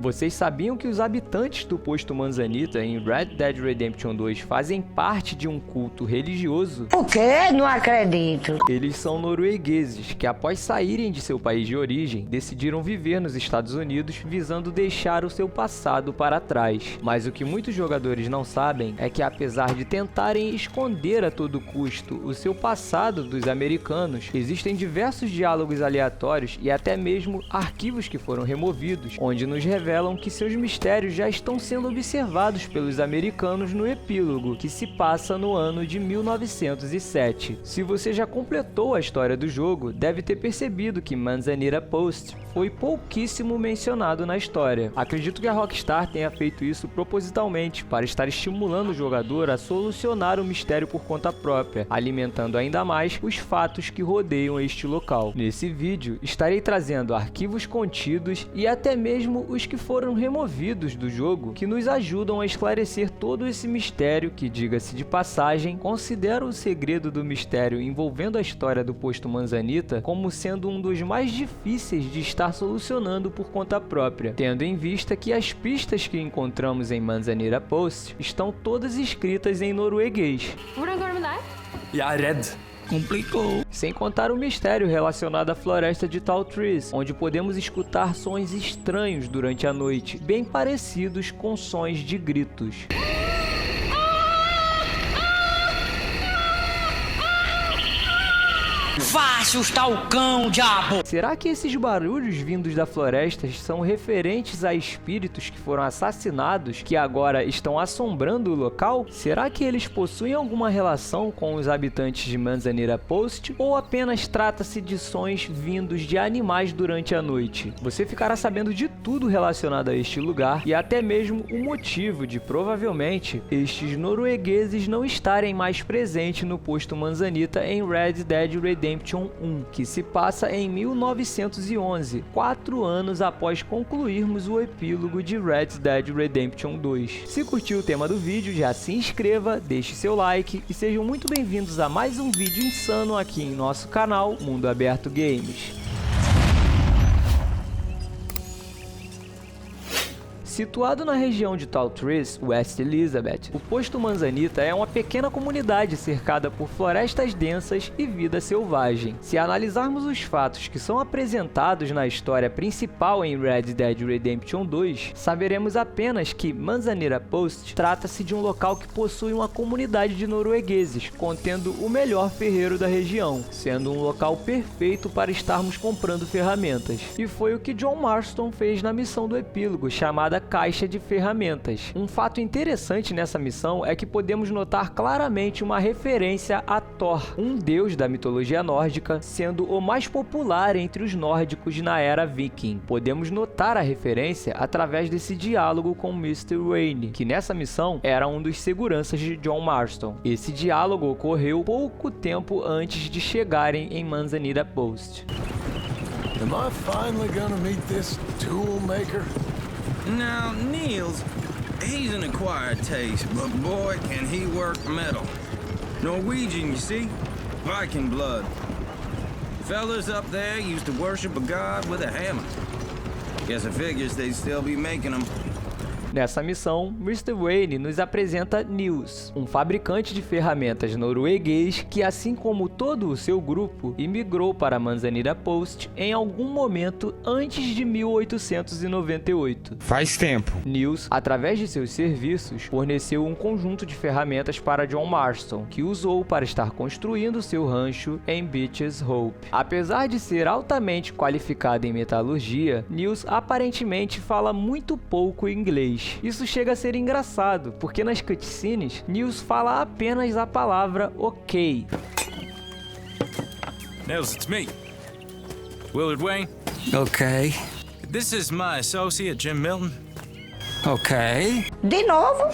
Vocês sabiam que os habitantes do posto Manzanita em Red Dead Redemption 2 fazem parte de um culto religioso? O quê? Não acredito. Eles são noruegueses que, após saírem de seu país de origem, decidiram viver nos Estados Unidos visando deixar o seu passado para trás. Mas o que muitos jogadores não sabem é que, apesar de tentarem esconder a todo custo o seu passado dos americanos, existem diversos diálogos aleatórios e até mesmo arquivos que foram removidos, onde nos revelam que seus mistérios já estão sendo observados pelos americanos no epílogo, que se passa no ano de 1907. Se você já completou a história do jogo, deve ter percebido que Manzanita Post foi pouquíssimo mencionado na história. Acredito que a Rockstar tenha feito isso propositalmente, para estar estimulando o jogador a solucionar o mistério por conta própria, alimentando ainda mais os fatos que rodeiam este local. Nesse vídeo, estarei trazendo arquivos contidos e até mesmo os que foram removidos do jogo, que nos ajudam a esclarecer todo esse mistério que, diga-se de passagem, considero o segredo do mistério envolvendo a história do posto Manzanita como sendo um dos mais difíceis de estar solucionando por conta própria, tendo em vista que as pistas que encontramos em Manzanita Post estão todas escritas em norueguês. Jeg er redd. Complicou. Sem contar o mistério relacionado à floresta de Tall Trees, onde podemos escutar sons estranhos durante a noite, bem parecidos com sons de gritos. Vá assustar o cão, diabo! Será que esses barulhos vindos da floresta são referentes a espíritos que foram assassinados, que agora estão assombrando o local? Será que eles possuem alguma relação com os habitantes de Manzanita Post? Ou apenas trata-se de sons vindos de animais durante a noite? Você ficará sabendo de tudo relacionado a este lugar e até mesmo o motivo de, provavelmente, estes noruegueses não estarem mais presentes no posto Manzanita em Red Dead Redemption 1, que se passa em 1911, 4 anos após concluirmos o epílogo de Red Dead Redemption 2. Se curtiu o tema do vídeo, já se inscreva, deixe seu like e sejam muito bem-vindos a mais um vídeo insano aqui em nosso canal Mundo Aberto Games. Situado na região de Tall Trees, West Elizabeth, o posto Manzanita é uma pequena comunidade cercada por florestas densas e vida selvagem. Se analisarmos os fatos que são apresentados na história principal em Red Dead Redemption 2, saberemos apenas que Manzanita Post trata-se de um local que possui uma comunidade de noruegueses, contendo o melhor ferreiro da região, sendo um local perfeito para estarmos comprando ferramentas. E foi o que John Marston fez na missão do epílogo, chamada Caixa de Ferramentas. Um fato interessante nessa missão é que podemos notar claramente uma referência a Thor, um deus da mitologia nórdica, sendo o mais popular entre os nórdicos na era viking. Podemos notar a referência através desse diálogo com Mr. Wayne, que nessa missão era um dos seguranças de John Marston. Esse diálogo ocorreu pouco tempo antes de chegarem em Manzanita Post. Am I finally gonna meet this tool maker? Now, Niels, he's an acquired taste, but boy, can he work metal. Norwegian, you see? Viking blood. Fellas up there used to worship a god with a hammer. Guess I figures they'd still be making them. Nessa missão, Mr. Wayne nos apresenta Niels, um fabricante de ferramentas norueguês que, assim como todo o seu grupo, imigrou para Manzanita Post em algum momento antes de 1898. Faz tempo. Niels, através de seus serviços, forneceu um conjunto de ferramentas para John Marston, que usou para estar construindo seu rancho em Beaches Hope. Apesar de ser altamente qualificado em metalurgia, Niels aparentemente fala muito pouco inglês. Isso chega a ser engraçado, porque nas cutscenes, Niels fala apenas a palavra ok. Niels, it's me. Willard Wayne. Ok. This is my associate, Jim Milton. Ok. De novo?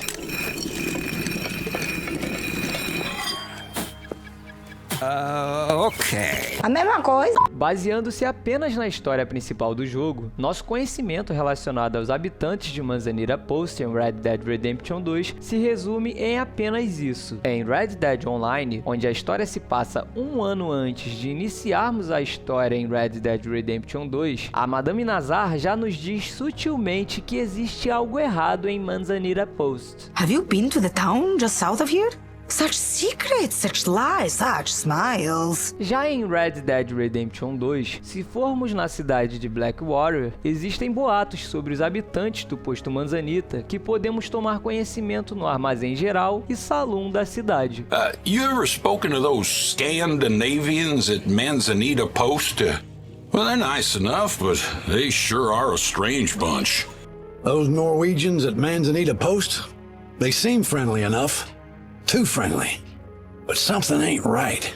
Okay. A mesma coisa. Baseando-se apenas na história principal do jogo, nosso conhecimento relacionado aos habitantes de Manzanita Post em Red Dead Redemption 2 se resume em apenas isso. Em Red Dead Online, onde a história se passa um ano antes de iniciarmos a história em Red Dead Redemption 2, a Madame Nazar já nos diz sutilmente que existe algo errado em Manzanita Post. Have you been to the town just south of here? Such secrets, such lies, such smiles. Já em Red Dead Redemption 2, se formos na cidade de Blackwater, existem boatos sobre os habitantes do posto Manzanita que podemos tomar conhecimento no armazém geral e salão da cidade. You ever spoken to those Scandinavians at Manzanita Post? Well, they're nice enough, but they sure are a strange bunch. Those Norwegians at Manzanita Post? They seem friendly enough. Too friendly. But something ain't right.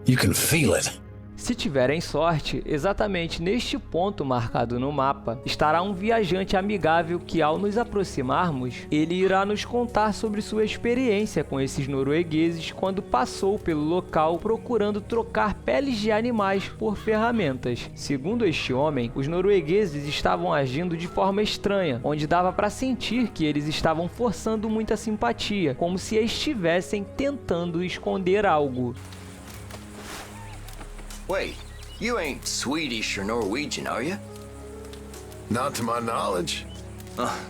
You can feel it. Se tiverem sorte, exatamente neste ponto marcado no mapa, estará um viajante amigável que, ao nos aproximarmos, ele irá nos contar sobre sua experiência com esses noruegueses quando passou pelo local procurando trocar peles de animais por ferramentas. Segundo este homem, os noruegueses estavam agindo de forma estranha, onde dava para sentir que eles estavam forçando muita simpatia, como se estivessem tentando esconder algo. Wait, you ain't Swedish or Norwegian, are you? Not to my knowledge.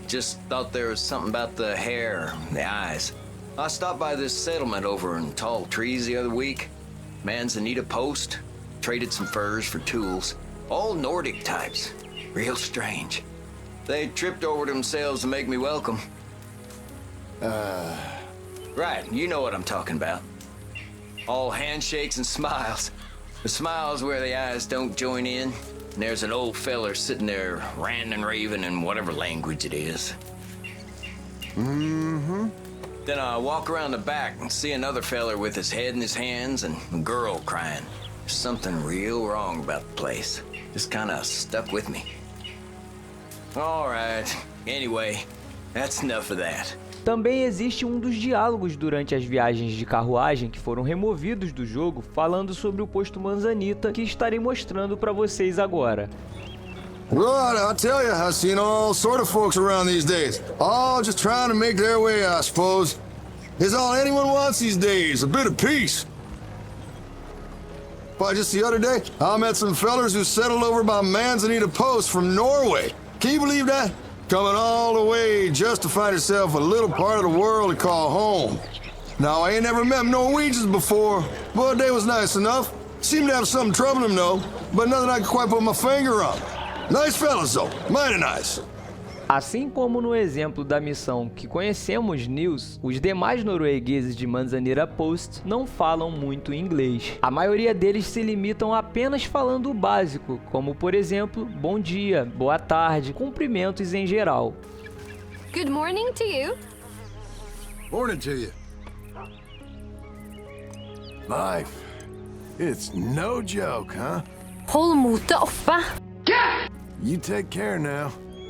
Just thought there was something about the hair, the eyes. I stopped by this settlement over in Tall Trees the other week. Manzanita Post. Traded some furs for tools. All Nordic types. Real strange. They tripped over themselves to make me welcome. Right, you know what I'm talking about. All handshakes and smiles. The smiles where the eyes don't join in. And there's an old feller sitting there ranting and raving in whatever language it is. Mm-hmm. Then I walk around the back and see another feller with his head in his hands and a girl crying. There's something real wrong about the place. Just kinda stuck with me. All right. Anyway, that's enough of that. Também existe um dos diálogos durante as viagens de carruagem que foram removidos do jogo, falando sobre o posto Manzanita, que estarei mostrando para vocês agora. Right, I tell you, I've seen all sort of folks around these days. All just trying to make their way, I suppose. Is all anyone wants these days, a bit of peace. Why, just the other day, I met some fellers who settled over by Manzanita Post from Norway. Can you believe that? Coming all the way just to find yourself a little part of the world to call home. Now, I ain't never met Norwegians before, but they was nice enough. Seemed to have something troubling them, though, but nothing I could quite put my finger on. Nice fellas, though. Mighty nice. Assim como no exemplo da missão que conhecemos Nils, os demais noruegueses de Manzanita Post não falam muito inglês. A maioria deles se limitam apenas falando o básico, como por exemplo, bom dia, boa tarde, cumprimentos em geral. Good morning to you. Morning to you. Life. It's no joke, huh? Hold motet oppe. You take care now.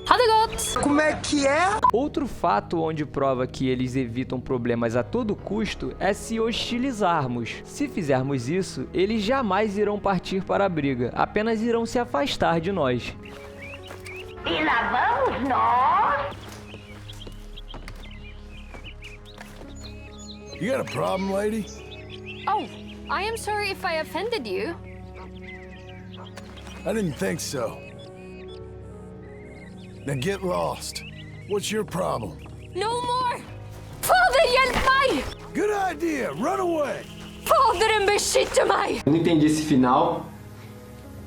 Ha det godt! Como é que é? Outro fato onde prova que eles evitam problemas a todo custo é se hostilizarmos. Se fizermos isso, eles jamais irão partir para a briga, apenas irão se afastar de nós. E lá vamos nós. You got a problem, lady? Oh, I am sorry if I offended you. I didn't think so. Now get lost. What's your problem? No more! Fader, hjelp meg! Good idea. Run away. Faderen beskytter meg! Eu não entendi esse final.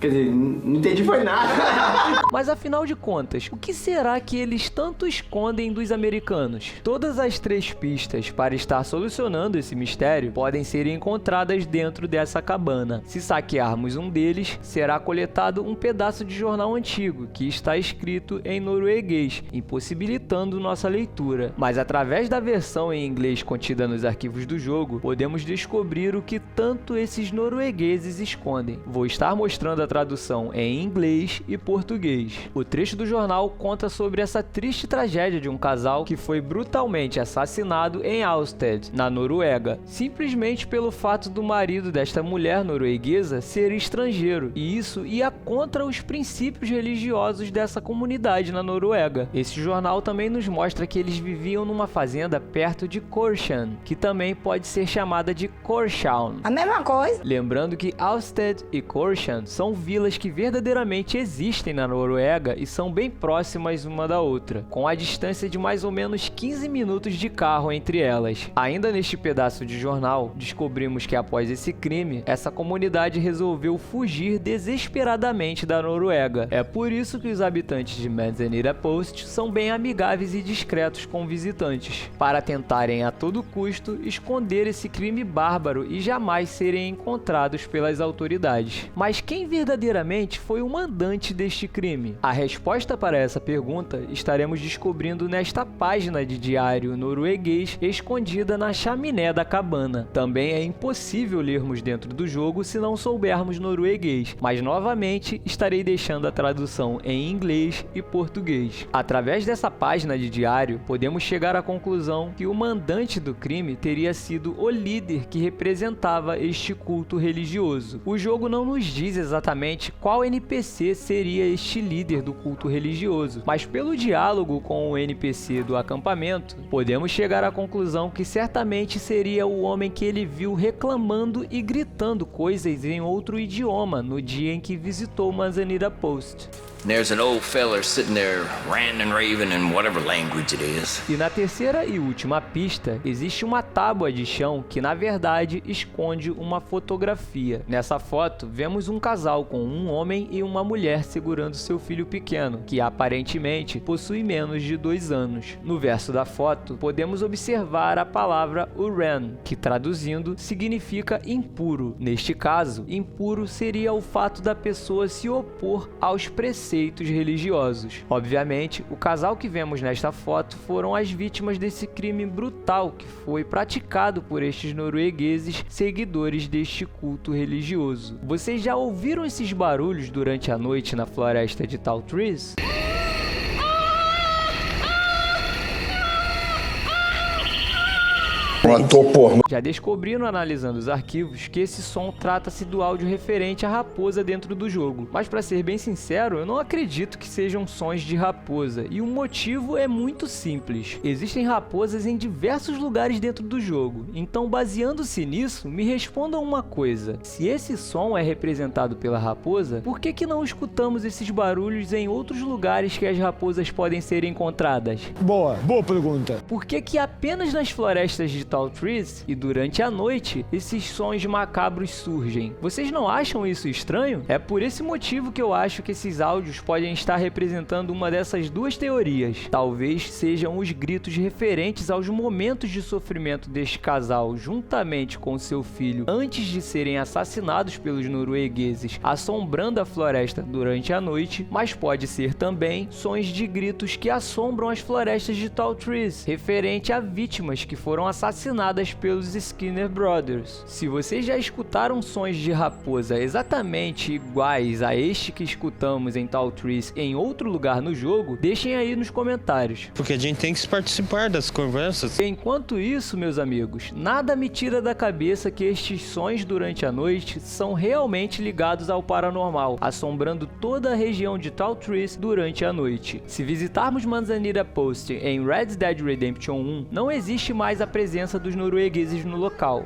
Quer dizer, não entendi foi nada. Mas afinal de contas, o que será que eles tanto escondem dos americanos? Todas as 3 pistas para estar solucionando esse mistério podem ser encontradas dentro dessa cabana. Se saquearmos um deles, será coletado um pedaço de jornal antigo que está escrito em norueguês, impossibilitando nossa leitura. Mas através da versão em inglês contida nos arquivos do jogo, podemos descobrir o que tanto esses noruegueses escondem. Vou estar mostrando tradução em inglês e português. O trecho do jornal conta sobre essa triste tragédia de um casal que foi brutalmente assassinado em Alsted, na Noruega, simplesmente pelo fato do marido desta mulher norueguesa ser estrangeiro, e isso ia contra os princípios religiosos dessa comunidade na Noruega. Esse jornal também nos mostra que eles viviam numa fazenda perto de Korshavn, que também pode ser chamada de Korshavn. A mesma coisa. Lembrando que Alsted e Korshavn são vilas que verdadeiramente existem na Noruega e são bem próximas uma da outra, com a distância de mais ou menos 15 minutos de carro entre elas. Ainda neste pedaço de jornal, descobrimos que após esse crime, essa comunidade resolveu fugir desesperadamente da Noruega. É por isso que os habitantes de Manzanita Post são bem amigáveis e discretos com visitantes, para tentarem a todo custo esconder esse crime bárbaro e jamais serem encontrados pelas autoridades. Mas quem verdadeiramente foi o mandante deste crime? A resposta para essa pergunta estaremos descobrindo nesta página de diário norueguês escondida na chaminé da cabana. Também é impossível lermos dentro do jogo se não soubermos norueguês, mas novamente estarei deixando a tradução em inglês e português. Através dessa página de diário, podemos chegar à conclusão que o mandante do crime teria sido o líder que representava este culto religioso. O jogo não nos diz exatamente qual NPC seria este líder do culto religioso, mas pelo diálogo com o NPC do acampamento, podemos chegar à conclusão que certamente seria o homem que ele viu reclamando e gritando coisas em outro idioma no dia em que visitou Manzanita Post. There's an old feller sitting there ranting and raving in whatever language it is. E na terceira e última pista, existe uma tábua de chão que na verdade esconde uma fotografia. Nessa foto, vemos um casal com um homem e uma mulher segurando seu filho pequeno, que aparentemente possui menos de 2 anos. No verso da foto, podemos observar a palavra Uren, que traduzindo significa impuro. Neste caso, impuro seria o fato da pessoa se opor aos preceitos religiosos. Obviamente, o casal que vemos nesta foto foram as vítimas desse crime brutal que foi praticado por estes noruegueses seguidores deste culto religioso. Vocês já ouviram esses barulhos durante a noite na floresta de Tall Trees? Já descobriram analisando os arquivos que esse som trata-se do áudio referente à raposa dentro do jogo, mas para ser bem sincero, eu não acredito que sejam sons de raposa, e o motivo é muito simples. Existem raposas em diversos lugares dentro do jogo, então baseando-se nisso, me respondam uma coisa: se esse som é representado pela raposa, por que não escutamos esses barulhos em outros lugares que as raposas podem ser encontradas? Boa pergunta. Por que apenas nas florestas de Tall Trees e durante a noite esses sons macabros surgem? Vocês não acham isso estranho? É por esse motivo que eu acho que esses áudios podem estar representando uma dessas duas teorias. Talvez sejam os gritos referentes aos momentos de sofrimento deste casal juntamente com seu filho antes de serem assassinados pelos noruegueses, assombrando a floresta durante a noite, mas pode ser também sons de gritos que assombram as florestas de Tall Trees, referente a vítimas que foram assassinadas pelos Skinner Brothers. Se vocês já escutaram sons de raposa exatamente iguais a este que escutamos em Tall Trees em outro lugar no jogo, deixem aí nos comentários. Porque a gente tem que participar das conversas. Enquanto isso, meus amigos, nada me tira da cabeça que estes sons durante a noite são realmente ligados ao paranormal, assombrando toda a região de Tall Trees durante a noite. Se visitarmos Manzanita Post em Red Dead Redemption 1, não existe mais a presença dos noruegueses no local.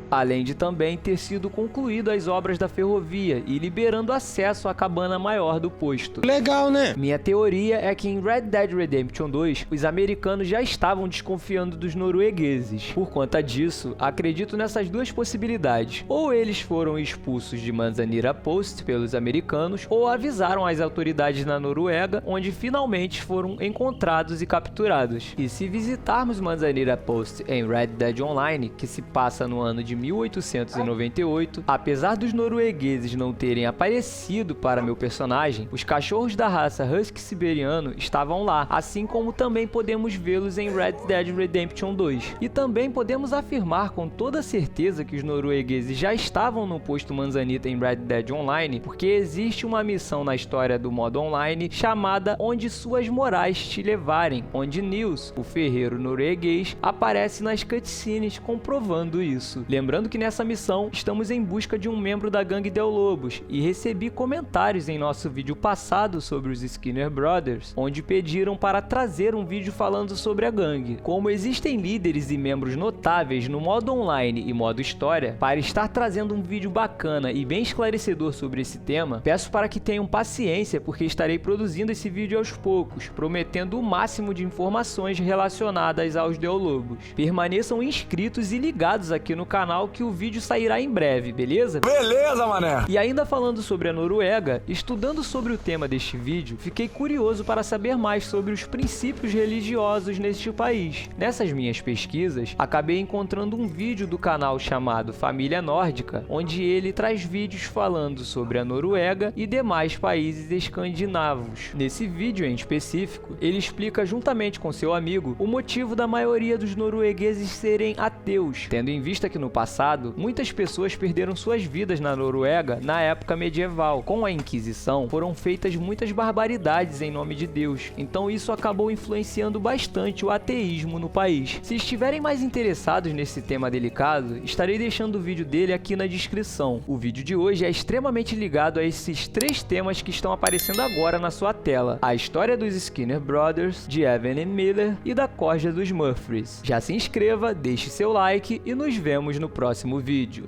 Além de também ter sido concluído as obras da ferrovia e liberando acesso à cabana maior do posto. Legal, né? Minha teoria é que em Red Dead Redemption 2, os americanos já estavam desconfiando dos noruegueses. Por conta disso, acredito nessas duas possibilidades. Ou eles foram expulsos de Manzanita Post pelos americanos, ou avisaram as autoridades na Noruega, onde finalmente foram encontrados e capturados. E se visitarmos Manzanita Post em Red Dead Online, que se passa no no ano de 1898, apesar dos noruegueses não terem aparecido para meu personagem, os cachorros da raça Husky Siberiano estavam lá, assim como também podemos vê-los em Red Dead Redemption 2. E também podemos afirmar com toda certeza que os noruegueses já estavam no posto Manzanita em Red Dead Online, porque existe uma missão na história do modo online chamada Onde Suas Morais Te Levarem, onde Nils, o ferreiro norueguês, aparece nas cutscenes comprovando isso. Lembrando que nessa missão estamos em busca de um membro da gangue Del Lobos e recebi comentários em nosso vídeo passado sobre os Skinner Brothers, onde pediram para trazer um vídeo falando sobre a gangue. Como existem líderes e membros notáveis no modo online e modo história, para estar trazendo um vídeo bacana e bem esclarecedor sobre esse tema, peço para que tenham paciência porque estarei produzindo esse vídeo aos poucos, prometendo o máximo de informações relacionadas aos Del Lobos. Permaneçam inscritos e ligados aqui no canal que o vídeo sairá em breve, beleza? Beleza, mané! E ainda falando sobre a Noruega, estudando sobre o tema deste vídeo, fiquei curioso para saber mais sobre os princípios religiosos neste país. Nessas minhas pesquisas, acabei encontrando um vídeo do canal chamado Família Nórdica, onde ele traz vídeos falando sobre a Noruega e demais países escandinavos. Nesse vídeo em específico, ele explica juntamente com seu amigo o motivo da maioria dos noruegueses serem ateus, tendo em vista que no passado, muitas pessoas perderam suas vidas na Noruega na época medieval. Com a Inquisição, foram feitas muitas barbaridades em nome de Deus, então isso acabou influenciando bastante o ateísmo no país. Se estiverem mais interessados nesse tema delicado, estarei deixando o vídeo dele aqui na descrição. O vídeo de hoje é extremamente ligado a esses três temas que estão aparecendo agora na sua tela: a história dos Skinner Brothers, de Evan e Miller e da corja dos Murphys. Já se inscreva, deixe seu like e nos vemos no próximo vídeo.